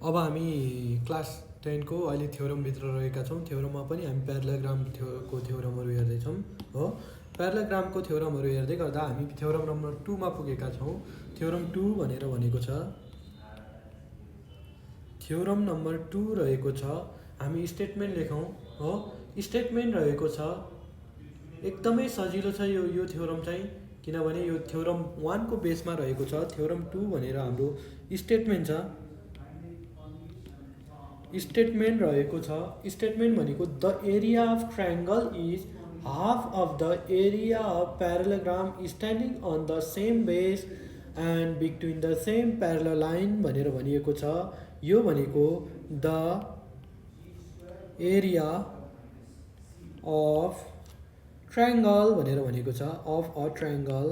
अब हामी क्लास 10 को अहिले थ्योरमभित्र रहेका छौँ। थ्योरममा पनि हामी प्यारालेलोग्रामको थ्योरमहरू हेर्दैछौँ हो। प्यारालेलोग्रामको थ्योरमहरू हेर्दै गर्दा हामी थ्योरम नम्बर 2 मा पुगेका छौँ। थ्योरम 2 भनेर भनेको छ, थ्योरम नम्बर 2 रहेको छ, हामी स्टेटमेन्ट लेखौँ हो। स्टेटमेन्ट रहेको छ, एकदमै सजिलो छ यो थ्योरम चाहिँ, किनभने यो थ्योरम 1 को बेसमा रहेको छ। थ्योरम 2 भनेर हाम्रो स्टेटमेन्ट छ। स्टेटमेन्ट रहेको छ, स्टेटमेन्ट भनेको the area of triangle is half of the area of parallelogram standing on the same base and between the same parallel line भनेर भनिएको छ। यो भनेको द एरिया अफ ट्रायंगल भनेर भनेको छ, of a triangle,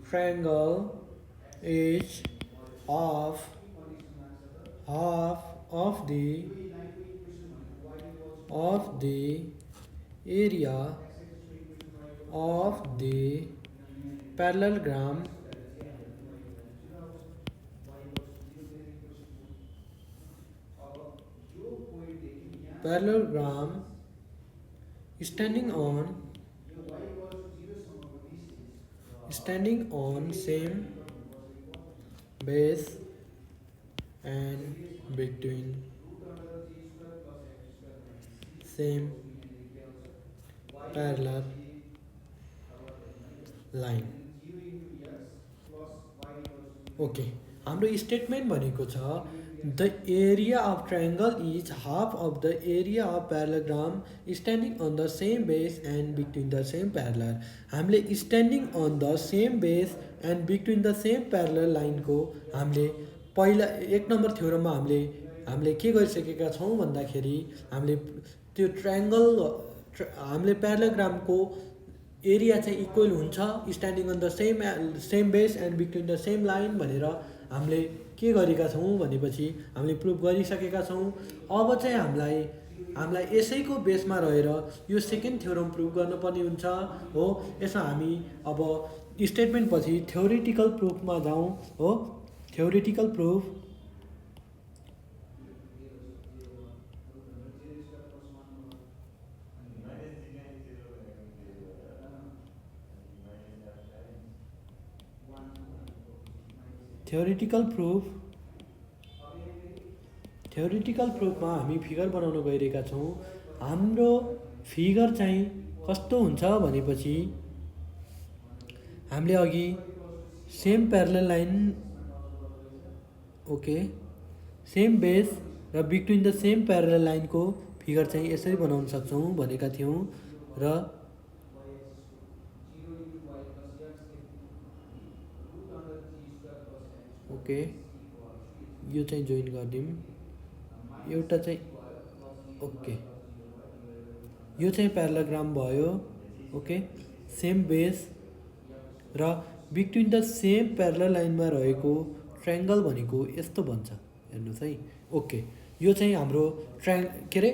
triangle is of half of the area of the parallelogram standing on same base and between same parallel line। Okay, हाम्रो statement भनेको छ the area of triangle is half of the area of parallelogram standing on the same base and between the same parallel. हामीले standing on the same base and between the same parallel लाइनको हामीले पहिला 1 number थ्योरममा हामीले के गरिसकेका छौँ भन्दाखेरि हामीले त्यो हामीले प्यारालेलोग्रामको एरिया चाहिँ इक्वल हुन्छ standing on the same base and between the same line भनेर हामीले के गरेका छौँ भनेपछि हामीले प्रुभ गरिसकेका छौँ। अब चाहिँ हामीलाई यसैको बेसमा रहेर यो सेकेन्ड थ्योरम प्रुभ गर्नुपर्ने हुन्छ हो। यसमा हामी अब स्टेटमेन्ट पछि थ्योरिटिकल प्रुफमा जाउँ हो। थ्योरिटिकल प्रुफ, थ्योरिटिकल प्रुफमा हामी फिगर बनाउन गइरहेका छौँ। हाम्रो फिगर चाहिँ कस्तो हुन्छ भनेपछि हामीले अघि same parallel line, okay, same base र बिट्विन द सेम प्यारलल लाइनको फिगर चाहिँ यसरी बनाउन सक्छौँ भनेका थियौँ र ओके, यो चाहिँ जोइन गरिदिउँ। एउटा चाहिँ ओके, यो चाहिँ प्यारालेलोग्राम भयो। ओके, सेम बेस र बिट्विन द सेम प्यारलल लाइनमा रहेको ट्रायंगल भनेको यस्तो बन्छ, हेर्नुहोस् है। ओके, यो चाहिँ हाम्रो के अरे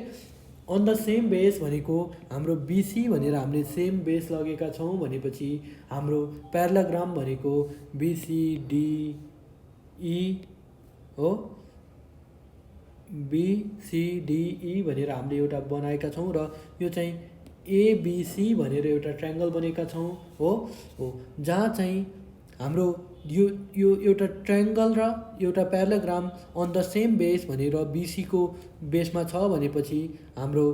अन द सेम बेस भनेको हाम्रो बीसी भनेर हामीले सेम बेस लगेका छौँ भनेपछि हाम्रो प्यारालेलोग्राम भनेको बीसीडीई हो। बीसीडीई भनेर हामीले एउटा बनाएका छौँ र यो चाहिँ एबीसी भनेर एउटा ट्रायंगल बनेका छौँ हो। जहाँ चाहिँ हाम्रो यो एउटा ट्रायंगल र एउटा प्यारालेलोग्राम अन द सेम बेस भनेर बीसी को बेसमा छ भनेपछि हाम्रो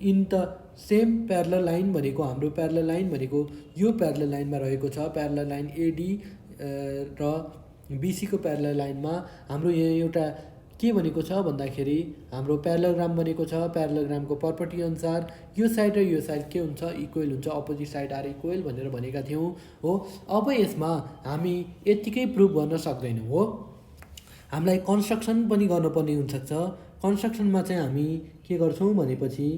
in the same parallel line भनेको हाम्रो प्यारलल लाइन भनेको यो प्यारलल लाइनमा रहेको छ। प्यारलल लाइन एडी र बीसी को प्यारलल लाइनमा हाम्रो यहाँ एउटा के भनेको छ भन्दाखेरि हाम्रो प्यारालेलोग्राम बनेको छ। प्यारालेलोग्रामको प्रपर्टी अनुसार यो साइड र यो साइड के हुन्छ, इक्वल हुन्छ, अपोजिट साइड आर इक्वल भनेर भनेका थियौँ हो। अब यसमा हामी यतिकै प्रुभ गर्न सक्दैनौँ हो, हामीलाई कन्स्ट्रक्सन पनि गर्नुपर्ने हुनसक्छ। कन्स्ट्रक्सनमा चाहिँ हामी के गर्छौँ भनेपछि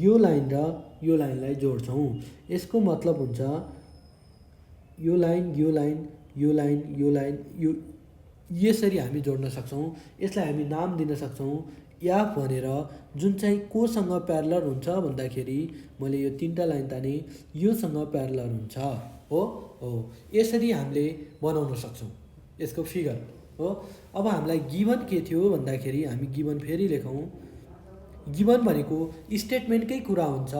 यो लाइन र यो लाइनलाई जोड्छौँ। यसको मतलब हुन्छ यो लाइन यो लाइन यो लाइन यो लाइन यो यसरी हामी जोड्न सक्छौँ। यसलाई हामी नाम दिन सक्छौँ एफ भनेर, जुन चाहिँ कोसँग प्यारलल हुन्छ भन्दाखेरि मैले यो 3टा लाइन ताने योसँग प्यारलल हुन्छ हो। यसरी हामीले बनाउन सक्छौँ यसको फिगर हो। अब हामीलाई गिभन के थियो भन्दाखेरि हामी गिभन फेरि लेखौँ। गिभन भनेको स्टेटमेन्टकै कुरा हुन्छ।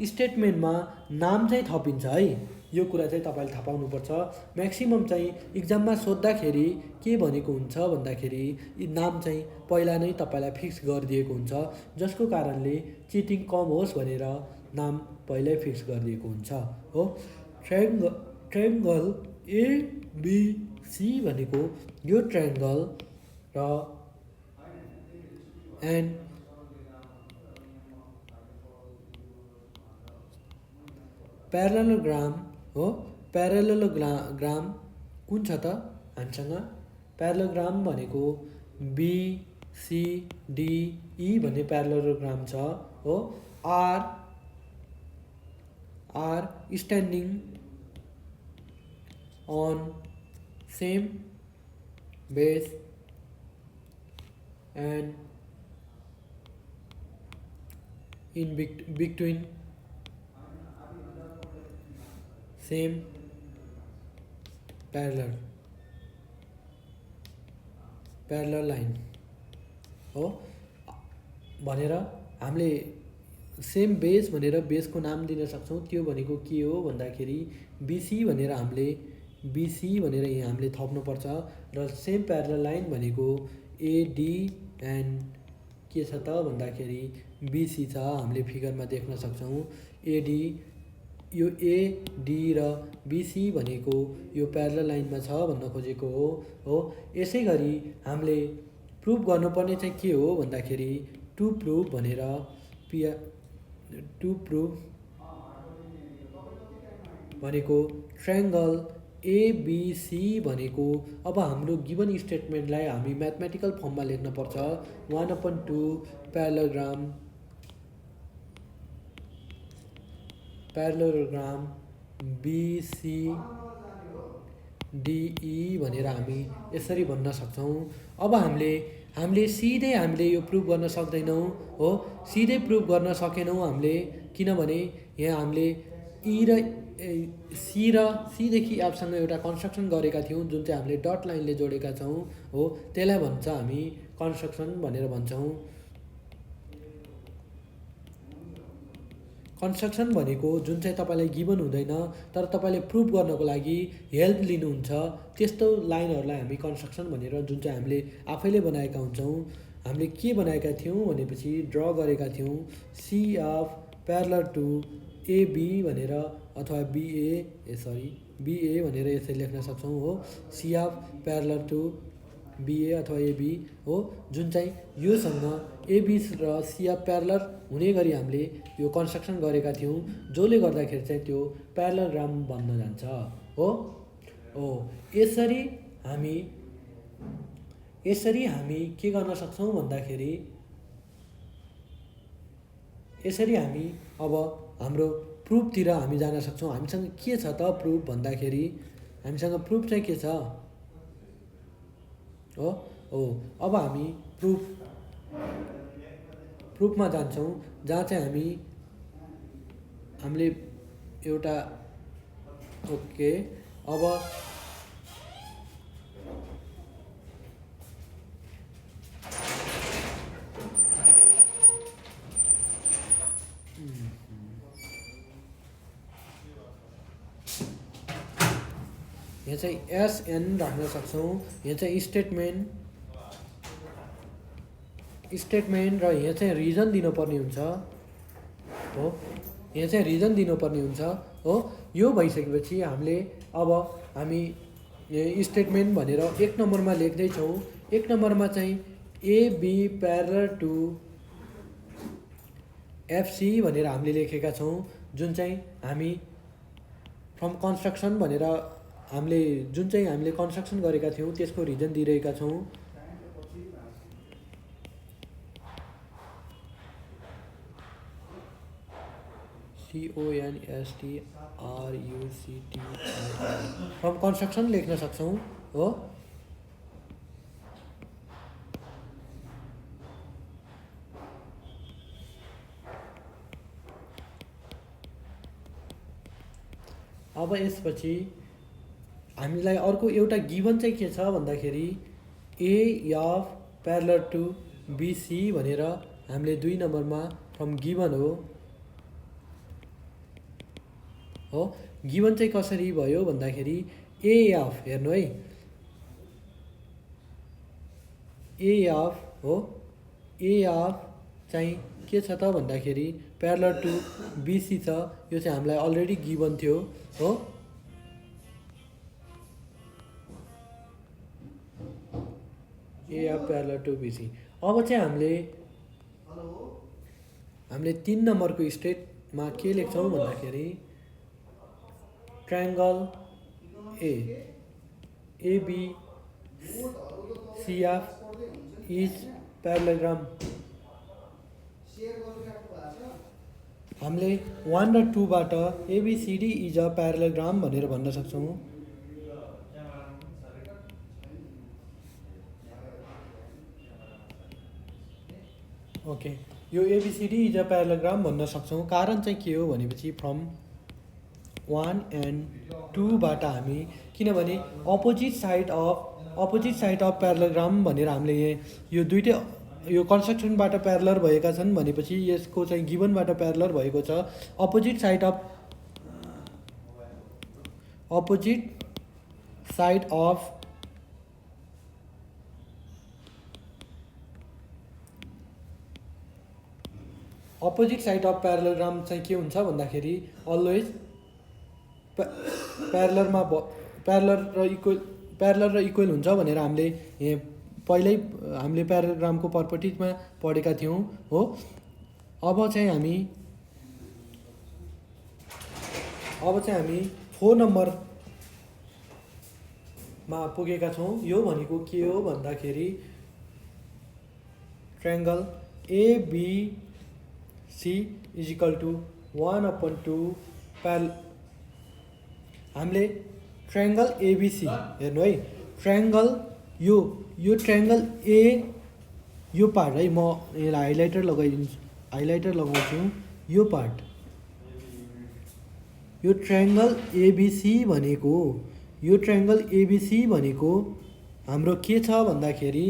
स्टेटमेन्टमा नाम चाहिँ थपिन्छ है, यो कुरा चाहिँ तपाईँले थाहा पाउनुपर्छ। म्याक्सिमम चाहिँ इक्जाममा सोद्धाखेरि के भनेको हुन्छ भन्दाखेरि नाम चाहिँ पहिला नै तपाईँलाई फिक्स गरिदिएको हुन्छ, जसको कारणले चिटिङ कम होस् भनेर नाम पहिल्यै फिक्स गरिदिएको हुन्छ हो। ट्रायङ्गल एबिसी भनेको यो ट्रायङ्गल र एन्ड प्यारालेलोग्राम हो। प्यारालेलोग्राम कुन छ त हामीसँग? प्यारालेलोग्राम भनेको BCDE भन्ने प्यारालेलोग्राम छ हो। Are standing on same base and in between same parallel line हो भनेर हामीले सेम बेस भनेर बेसको नाम दिन सक्छौँ। त्यो भनेको के हो भन्दाखेरि BC भनेर हामीले BC भनेर यहाँ हामीले थप्नुपर्छ र सेम प्यारलल लाइन भनेको AD एन्ड के छ त भन्दाखेरि BC छ, हामीले फिगरमा देख्न सक्छौँ। AD यो AD र BC भनेको यो प्यारलल लाइनमा छ भन्न खोजेको हो। यसै गरी हामीले प्रुभ गर्नुपर्ने चाहिँ के हो भन्दाखेरि टु प्रुभ भनेर टु प्रुभ भनेको ट्रायङ्गल ABC भनेको अब हाम्रो गिभन स्टेटमेन्टलाई हामी म्याथमेटिकल फर्ममा लेख्न पर्छ। 1/2 प्यारालेलोग्राम BCDE भनेर हामी यसरी भन्न सक्छौँ। अब हामीले सिधै हामीले यो प्रुभ गर्न सक्दैनौँ हो। सिधै प्रुभ गर्न सकेनौँ हामीले, किनभने यहाँ हामीले सीदेखि एफसँग एउटा कन्स्ट्रक्सन गरेका थियौँ, जुन चाहिँ हामीले डट लाइनले जोडेका छौँ हो। त्यसलाई भन्छ हामी कन्स्ट्रक्सन भनेर भन्छौँ। कन्स्ट्रक्सन भनेको जुन चाहिँ तपाईँलाई गिभन हुँदैन तर तपाईँले प्रुभ गर्नको लागि हेल्प लिनुहुन्छ, त्यस्तो लाइनहरूलाई हामी कन्स्ट्रक्सन भनेर, जुन चाहिँ हामीले आफैले बनाएका हुन्छौँ। हामीले के बनाएका थियौँ भनेपछि ड्र गरेका थियौँ CF प्यारलल टु AB भनेर अथवा BA भनेर यसरी लेख्न सक्छौँ हो। CF प्यारलल टु BA अथवा AB हो, जुन चाहिँ योसँग AB र CF प्यारलल हुने गरी हामीले यो कन्स्ट्रक्सन गरेका थियौँ, जसले गर्दाखेरि चाहिँ त्यो प्यारलेलोग्राम बन्न जान्छ हो। यसरी हामी के गर्न सक्छौँ भन्दाखेरि यसरी हामी अब हाम्रो प्रुफतिर हामी जान सक्छौँ। हामीसँग के छ त प्रुफ भन्दाखेरि हामीसँग प्रुफ चाहिँ के छ हो। अब हामी प्रुफमा जान्छौँ, जहाँ चाहिँ हामीले एउटा ओके। अब यहाँ चाहिँ SN राख्न सक्छौँ। यहाँ चाहिँ स्टेटमेन्ट र यहाँ चाहिँ रिजन दिनुपर्ने हुन्छ हो। यहाँ चाहिँ रिजन दिनुपर्ने हुन्छ हो। यो भइसकेपछि हामी स्टेटमेन्ट भनेर 1 नम्बरमा लेख्दैछौँ। 1 नम्बरमा चाहिँ AB प्यारलल टु FC भनेर हामीले लेखेका छौँ, जुन चाहिँ हामी फ्रम कन्स्ट्रक्सन भनेर जुन चाहिँ हामीले कन्स्ट्रक्सन गरेका थियौँ त्यसको रिजन दिइरहेका छौँ। CONSTRUCT फ्रम कन्स्ट्रक्सन लेख्न सक्छौँ हो। अब यसपछि हामीलाई अर्को एउटा गिभन चाहिँ के छ भन्दाखेरि ए अफ प्यारलर टु बिसी भनेर हामीले 2 नम्बरमा फ्रम गिभन हो गिभन चाहिँ कसरी भयो भन्दाखेरि ए अफ हेर्नु है ए अफ हो ए अफ चाहिँ के छ त भन्दाखेरि प्यारलर टु बिसी छ यो चाहिँ हामीलाई अलरेडी गिभन थियो हो A F parallel to BC अब चाहिँ हामीले 3 नम्बरको स्टेटमा के लेख्छौँ भन्दाखेरि triangle AB CF is parallelogram हामीले 1 र 2 बाट ABCD इज अ प्यारलोग्राम भनेर भन्न सक्छौँ ओके यो ABCD इज अ प्यारलोग्राम भन्न सक्छौँ कारण चाहिँ के हो भनेपछि फ्रम 1 एन्ड 2 बाट हामी किनभने अपोजिट साइड अफ प्यारलोग्राम भनेर हामीले यो दुईटै यो कन्स्ट्रक्सनबाट प्यारलर भएका छन् भनेपछि यसको चाहिँ गिभनबाट प्यारलर भएको छ अपोजिट साइड अफ प्यारलोग्राम चाहिँ के हुन्छ भन्दाखेरि अलवेज प्यारलर र इक्वल हुन्छ भनेर हामीले पहिल्यै हामीले प्याराग्रामको प्रपर्टिजमा पढेका थियौँ हो अब चाहिँ हामी 4 नम्बरमा पुगेका छौँ यो भनेको के हो भन्दाखेरि triangle ABC is equal to 1/2 हामीले ट्रायंगल ABC हेर्नु है ट्रायंगल यो ट्रायंगल ए यो पार्ट है म यसलाई हाइलाइटर लगाउँछु यो पार्ट यो ट्रायंगल ABC भनेको हाम्रो के छ भन्दाखेरि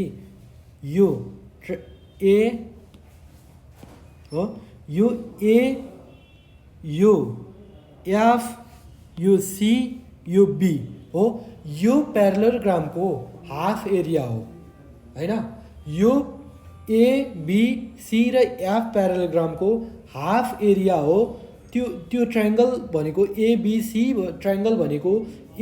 यो ए हो यो ए यो एफ यो सी यो बी हो यो प्यारलोग्रामको हाफ एरिया हो हैन यो ए बी सी र एफ प्यारलोग्रामको हाफ एरिया हो त्यो ट्रायंगल भनेको एबीसी ट्रायंगल भनेको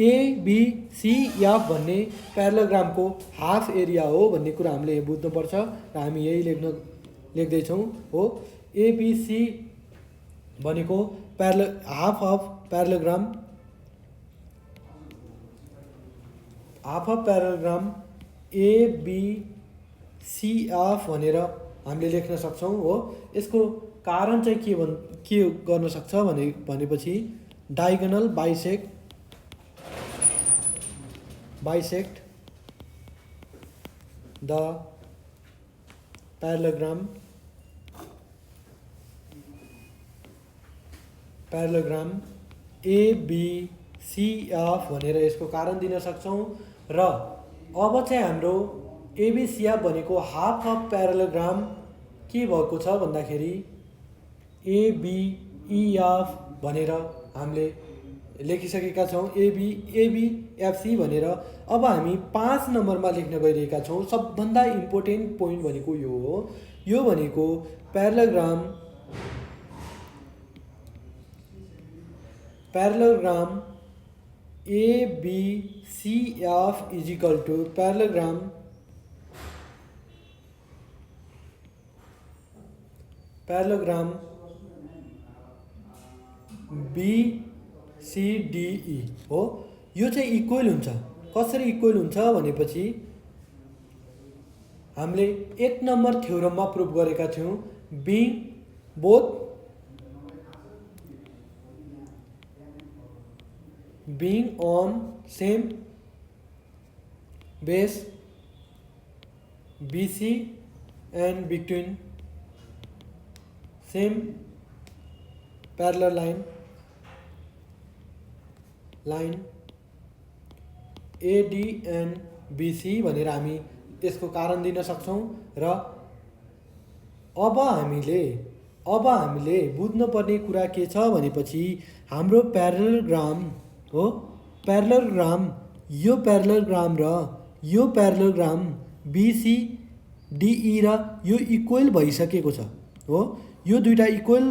एबीसी एफ भन्ने प्यारलोग्रामको हाफ एरिया हो भन्ने कुरा हामीले बुझ्नुपर्छ र हामी यही लेख्दैछौँ हो एबीसी भनेको हाफ अफ प्यारलोग्राम ABCF भनेर हामीले लेख्न सक्छौँ हो यसको कारण चाहिँ के गर्न सक्छ भनेपछि diagonal bisect the parallelogram ABCF भनेर यसको कारण दिन सक्छौँ र अब चाहिँ हाम्रो ABCF भनेको हाफ अफ प्यारलोग्राम के भएको छ भन्दाखेरि ABEF भनेर हामीले लेखिसकेका छौँ ABFC भनेर अब हामी 5 नम्बरमा लेख्न गइरहेका छौँ सबभन्दा इम्पोर्टेन्ट पोइन्ट भनेको यो हो यो भनेको parallelogram ABCF is equal to parallelogram BCDE हो यो चाहिँ इक्वल हुन्छ कसरी इक्वल हुन्छ भनेपछि हामीले 1 नम्बर थ्योरममा प्रुभ गरेका थियौँ being on same base BC and between same parallel line AD and BC भनेर हामी यसको कारण दिन सक्छौँ। र अब हामीले बुझ्नुपर्ने कुरा के छ भनेपछि हाम्रो प्यारलोग्राम हो, प्यारलोग्राम, यो प्यारलोग्राम र यो प्यारलोग्राम BCDE र यो इक्वल भइसकेको छ हो। यो दुईटा इक्वल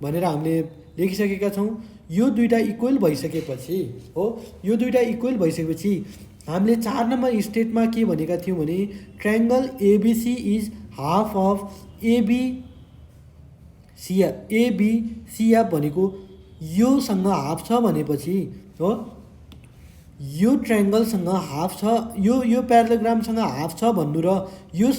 भनेर हामीले लेखिसकेका छौँ। यो दुईटा इक्वल भइसकेपछि हो, यो दुईटा इक्वल भइसकेपछि हामीले 4 नम्बर स्टेटमा के भनेका थियौँ भने triangle ABC is half of ABCF भनेको योसँग हाफ छ भनेपछि हो, यो ट्रायङ्गलसँग हाफ छ, यो प्यारलोग्रामसँग हाफ छ भन्नु र यो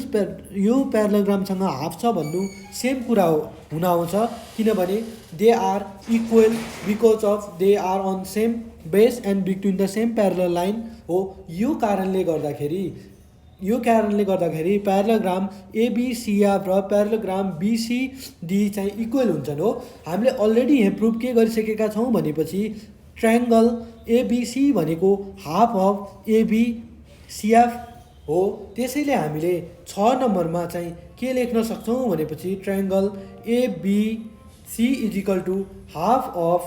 प्यारलोग्रामसँग हाफ छ भन्नु सेम कुरा हुन आउँछ, किनभने they are equal because of they are on same base and between the same parallel line हो। यो कारणले गर्दाखेरि प्यारलोग्राम ABCF र प्यारलोग्राम BCD चाहिँ इक्वल हुन्छन् हो। हामीले अलरेडी यहाँ प्रुभ के गरिसकेका छौँ भनेपछि ट्रायङ्गल ABC भनेको हाफ अफ ABCF हो। त्यसैले हामीले 6 नम्बरमा चाहिँ के लेख्न सक्छौँ भनेपछि triangle ABC is equal to half of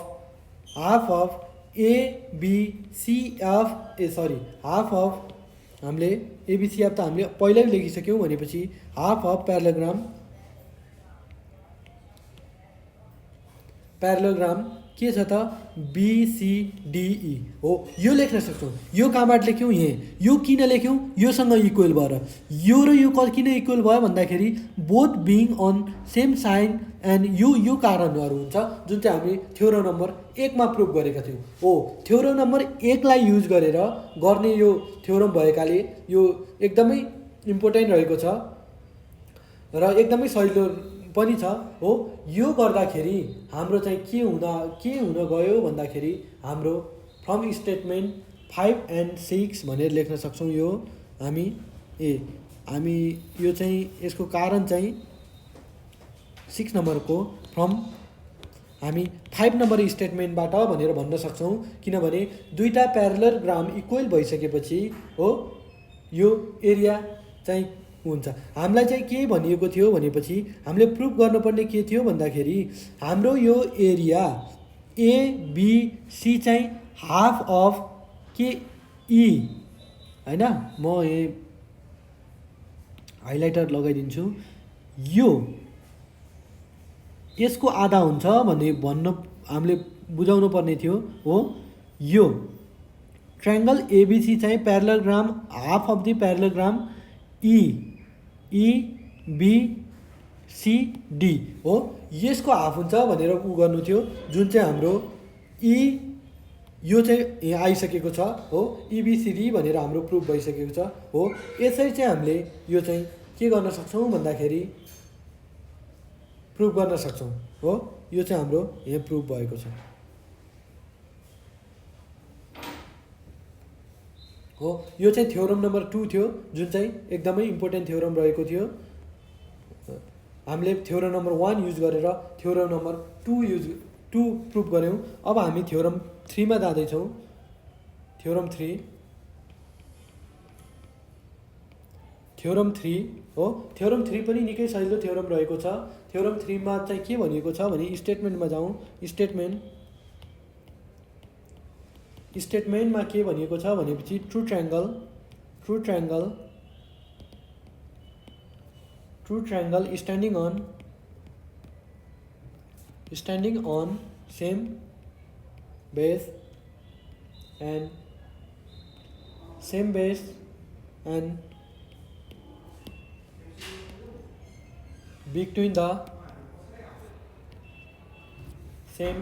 ABCF half of, हामीले ABCF त हामीले पहिल्यै लेखिसक्यौँ भनेपछि हाफ अफ प्यारलोग्राम के छ त BCDE हो। यो लेख्न सक्छौँ। यो कहाँबाट लेख्यौँ? यो किन लेख्यौँ? योसँग इक्वल भएर। यो र यो किन इक्वल भयो भन्दाखेरि both being on same sign and यो कारणहरू हुन्छ जुन चाहिँ हामी थ्योरम नम्बर 1 मा प्रुभ गरेका थियौँ हो। थ्योरम नम्बर 1 लाई युज गरेर गर्ने यो थ्योरम भएकाले यो एकदमै इम्पोर्टेन्ट रहेको छ र एकदमै सजिलो पनि छ हो। यो गर्दाखेरि हाम्रो चाहिँ के हुन गयो भन्दाखेरि हाम्रो फ्रम स्टेटमेन्ट 5 एन्ड 6 भनेर लेख्न सक्छौँ। यो हामी यो चाहिँ यसको कारण चाहिँ 6 नम्बरको फ्रम हामी 5 नम्बर स्टेटमेन्टबाट भनेर भन्न सक्छौँ, किनभने दुईटा प्यारलोग्राम इक्वल भइसकेपछि हो यो एरिया चाहिँ हुन्छ। हामीलाई चाहिँ के भनिएको थियो भनेपछि हामीले प्रुभ गर्नुपर्ने के थियो भन्दाखेरि हाम्रो यो एरिया ABC चाहिँ हाफ अफ के E हैन, म यहाँ हाइलाइटर लगाइदिन्छु। यो यसको आधा हुन्छ भन्न हामीले बुझाउनु पर्ने थियो हो। यो ट्रायङ्गल ABC चाहिँ parallelogram half of the parallelogram EBCD हो, यसको हाफ हुन्छ भनेर गर्नु थियो, जुन चाहिँ हाम्रो यो चाहिँ यहाँ आइसकेको छ हो। EBCD भनेर हाम्रो प्रुफ भइसकेको छ हो। यसरी चाहिँ हामीले यो चाहिँ के गर्न सक्छौँ भन्दाखेरि प्रुफ गर्न सक्छौँ हो। यो चाहिँ हाम्रो यहाँ प्रुफ भएको छ हो। यो चाहिँ थ्योरम नम्बर 2 थियो, जुन चाहिँ एकदमै इम्पोर्टेन्ट थ्योरम रहेको थियो। हामीले थ्योरम नम्बर 1 युज गरेर थ्योरम नम्बर 2 प्रुफ गऱ्यौँ। अब हामी थ्योरम 3 मा जाँदैछौँ। थ्योरम 3 हो। थ्योरम 3 पनि निकै सजिलो थ्योरम रहेको छ। थ्योरम 3 मा चाहिँ के भनिएको छ भने स्टेटमेन्टमा जाउँ। स्टेटमेन्टमा के भनिएको छ भनेपछि two triangle standing on same base and between the same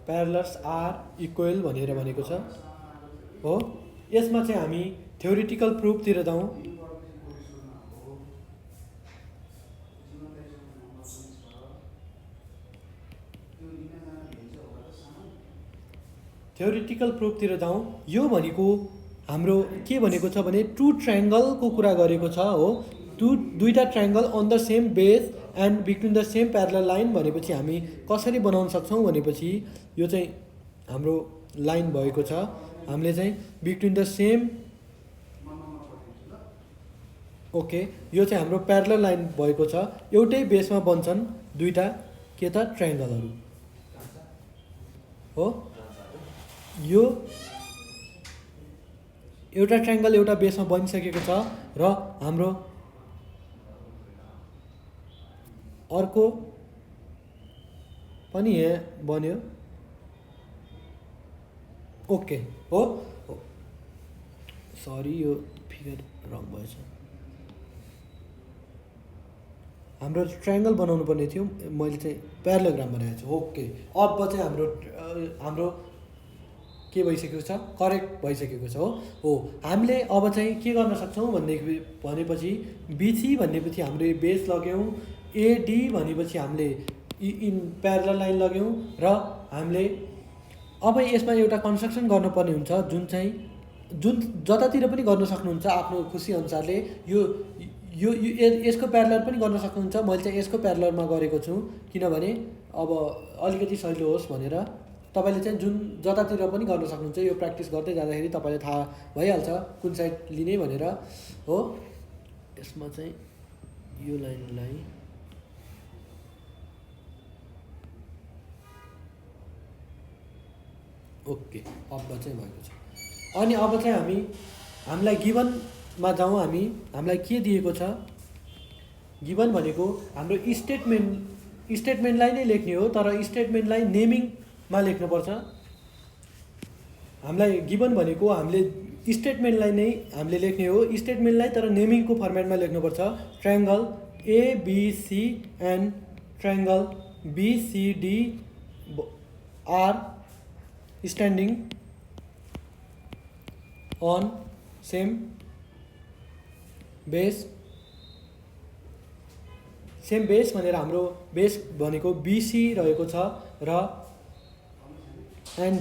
parallels are equal भनेर भनेको छ हो। यसमा चाहिँ हामी थ्योरिटिकल प्रुफतिर जाउँ। यो भनेको हाम्रो के भनेको छ भने टु ट्रायङ्गलको कुरा गरेको छ हो। दुईटा triangle on the same base and between the same parallel line भनेपछि हामी कसरी बनाउन सक्छौँ भनेपछि यो चाहिँ हाम्रो लाइन भएको छ, हामीले चाहिँ बिट्विन द सेम ओके यो चाहिँ हाम्रो प्यारलल लाइन भएको छ, एउटै बेसमा बन्छन् दुईटा के त ट्रायङ्गलहरू हो। यो एउटा ट्रायङ्गल एउटा बेसमा बनिसकेको छ र हाम्रो अर्को पनि यहाँ बन्यो ओके हो। सरी यो फिगर रङ भएछ, हाम्रो ट्रायङ्गल बनाउनु पर्ने थियो, मैले चाहिँ प्यारालोग्राम बनाएको छु। ओके अब चाहिँ हाम्रो के भइसकेको छ, करेक्ट भइसकेको छ हो। हामीले अब चाहिँ के गर्न सक्छौँ भनेपछि बिसी भनेपछि हामीले बेस लग्यौँ, एडी भनेपछि हामीले इन प्यारलल लाइन लग्यौँ र हामीले अब यसमा एउटा कन्स्ट्रक्सन गर्नुपर्ने हुन्छ जुन जतातिर पनि गर्न सक्नुहुन्छ आफ्नो खुसी अनुसारले। यो यो यसको प्यारलल पनि गर्न सक्नुहुन्छ, मैले चाहिँ यसको प्यारललमा गरेको छु किनभने अब अलिकति सजिलो होस् भनेर। तपाईँले चाहिँ जतातिर पनि गर्न सक्नुहुन्छ, यो प्र्याक्टिस गर्दै जाँदाखेरि तपाईँलाई थाहा भइहाल्छ कुन साइड लिने भनेर हो। यसमा चाहिँ यो लाइनलाई ओके अब चाहिँ भएको छ। अनि अब चाहिँ हामीलाई गिभनमा जाउँ। हामीलाई के दिएको छ, गिभन भनेको हाम्रो स्टेटमेन्टलाई नै लेख्ने हो, तर स्टेटमेन्टलाई नेमिङमा लेख्नुपर्छ। हामीलाई गिभन भनेको हामीले स्टेटमेन्टलाई नै हामीले लेख्ने हो, स्टेटमेन्टलाई तर नेमिङको फर्मेटमा लेख्नुपर्छ। Triangle ABC and triangle BCD are standing on same base भनेर हाम्रो बेस भनेको बिसी रहेको छ र and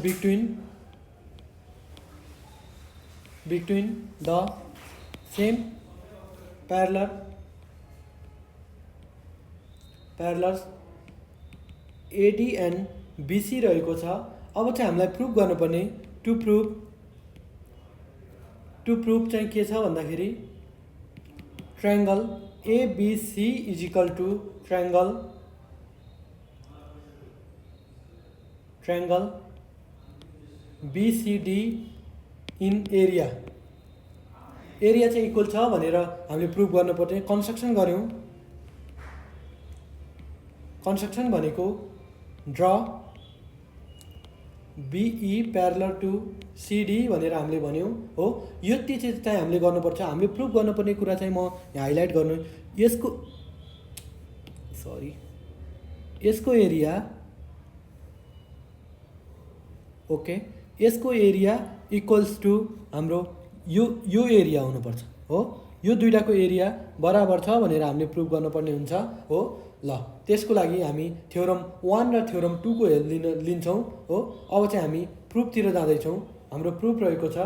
between the same parallels AD and BC रहेको छ। अब चाहिँ हामीलाई प्रुभ गर्नुपर्ने टु प्रुभ चाहिँ के छ भन्दाखेरि triangle ABC is equal to triangle BCD in area चाहिँ इक्वल छ भनेर हामीले प्रुभ गर्नुपर्ने कन्स्ट्रक्सन गऱ्यौँ। कन्स्ट्रक्सन भनेको draw BE parallel to CD भनेर हामीले भन्यौँ हो। यति चाहिँ हामीले गर्नुपर्छ। हामीले प्रुभ गर्नुपर्ने कुरा चाहिँ म यहाँ हाइलाइट गर्नु, यसको एरिया ओके, यसको एरिया इक्वल्स टु हाम्रो यो एरिया हुनुपर्छ हो। यो दुईटाको एरिया बराबर छ भनेर हामीले प्रुभ गर्नुपर्ने हुन्छ हो। ल त्यसको लागि हामी थ्योरम 1 र थ्योरम 2 को हेल्प लिन्छौँ हो। अब चाहिँ हामी प्रुफतिर जाँदैछौँ। हाम्रो प्रुफ रहेको छ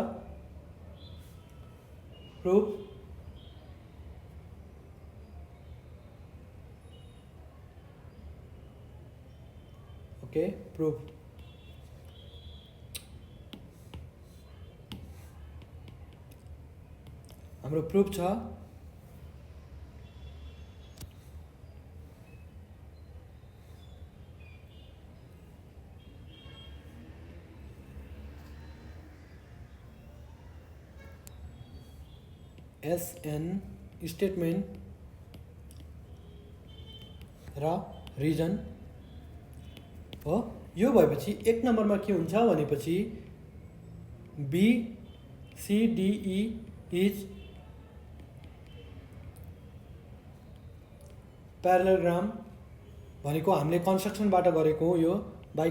प्रुफ ओके प्रुफ हाम्रो प्रुफ छ एसएन स्टेटमेन्ट र रिजन हो। यो भएपछि 1 नम्बरमा के हुन्छ भनेपछि BCDE इज प्यारलोग्राम भनेको हामीले कन्स्ट्रक्सनबाट गरेको हो। यो बाई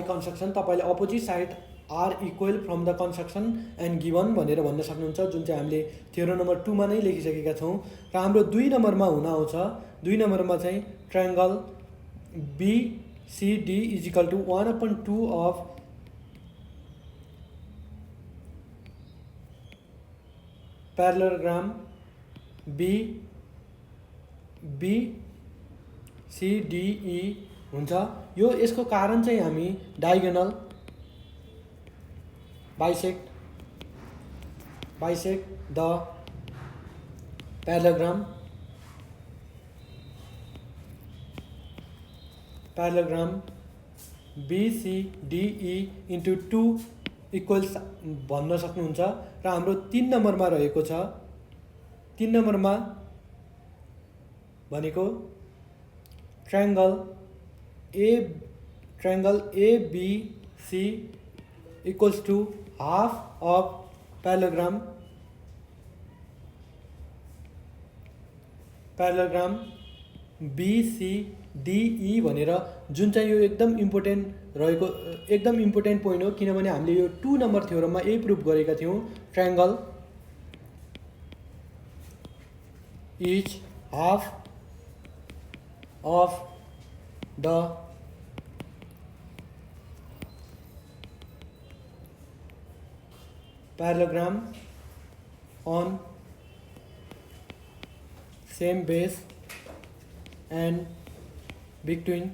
कन्स्ट्रक्सन तपाईले opposite side are equal from the construction and given भनेर भन्न सक्नुहुन्छ, जुन चाहिँ हामीले थ्योरम नम्बर 2 मा नै लेखिसकेका छौँ। र हाम्रो 2 नम्बरमा हुन आउँछ, 2 नम्बरमा चाहिँ triangle BCD is equal to 1/2 of parallelogram BCDE हुन्छ। यो यसको कारण चाहिँ हामी diagonal, bisect the parallelogram BCDE into 2 equals भन्न सक्नुहुन्छ। र हाम्रो 3 नम्बरमा रहेको छ, 3 नम्बरमा भनेको triangle ABC equals to half of parallelogram BCDE भनेर, जुन चाहिँ यो एकदम इम्पोर्टेन्ट पोइन्ट हो, किनभने हामीले यो 2 नम्बर थ्योरममा यही प्रुभ गरेका थियौँ। Triangle is half of the parallelogram on same base and between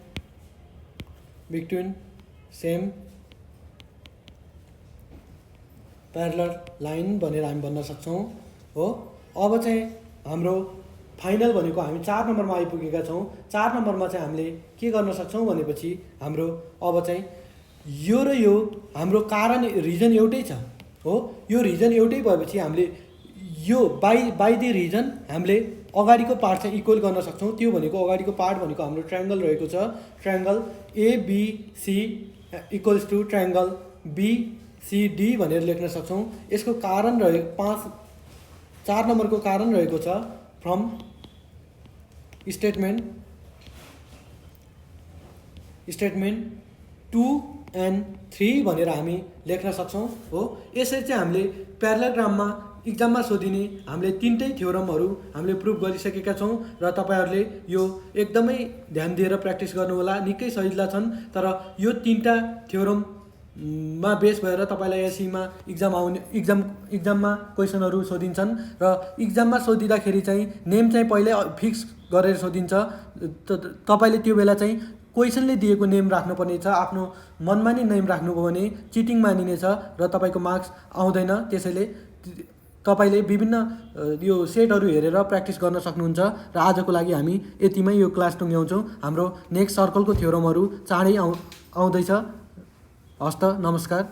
same parallel line भनेर हामी भन्न सक्छौँ हो। अब चाहिँ हाम्रो फाइनल भनेको हामी 4 नम्बरमा आइपुगेका छौँ। 4 नम्बरमा चाहिँ हामीले के गर्न सक्छौँ भनेपछि हाम्रो अब चाहिँ यो र यो हाम्रो कारण रिजन एउटै छ हो। यो रिजन एउटै भएपछि हामीले यो बाई द रिजन हामीले अगाडिको पार्ट चाहिँ इक्वल गर्न सक्छौँ। त्यो भनेको अगाडिको पार्ट भनेको हाम्रो ट्रायंगल रहेको छ। Triangle ABC equals to triangle BCD भनेर लेख्न सक्छौँ। यसको कारण रहेको 4 नम्बरको कारण रहेको छ फ्रम स्टेटमेन्ट 2 and 3 भनेर हामी लेख्न सक्छौँ हो। यसरी चाहिँ हामीले प्याराग्राममा इक्जाममा सोधिने हामीले 3टै थ्योरमहरू हामीले प्रुभ गरिसकेका छौँ। र तपाईहरूले यो एकदमै ध्यान दिएर प्र्याक्टिस गर्नु होला। निकै सजिला छन्, तर यो 3टा थ्योरममा बेस भएर तपाईँलाई एसईमा इक्जाममा क्वेसनहरू सोधिन्छन्। र इक्जाममा सोधिँदाखेरि चाहिँ नेम चाहिँ पहिल्यै फिक्स गरेर सोधिन्छ। तपाईँले त्यो बेला चाहिँ क्वेसनले दिएको नेम राख्नुपर्ने छ। आफ्नो मनमा नै नेम राख्नुभयो भने चिटिङ मानिनेछ र तपाईँको मार्क्स आउँदैन। त्यसैले तपाईँले विभिन्न यो सेटहरू हेरेर प्र्याक्टिस गर्न सक्नुहुन्छ। र आजको लागि हामी यतिमै यो क्लास टुङ्ग्याउँछौँ। हाम्रो नेक्स्ट सर्कलको थ्योरमहरू चाँडै आउँदैछ। हस्त, नमस्कार।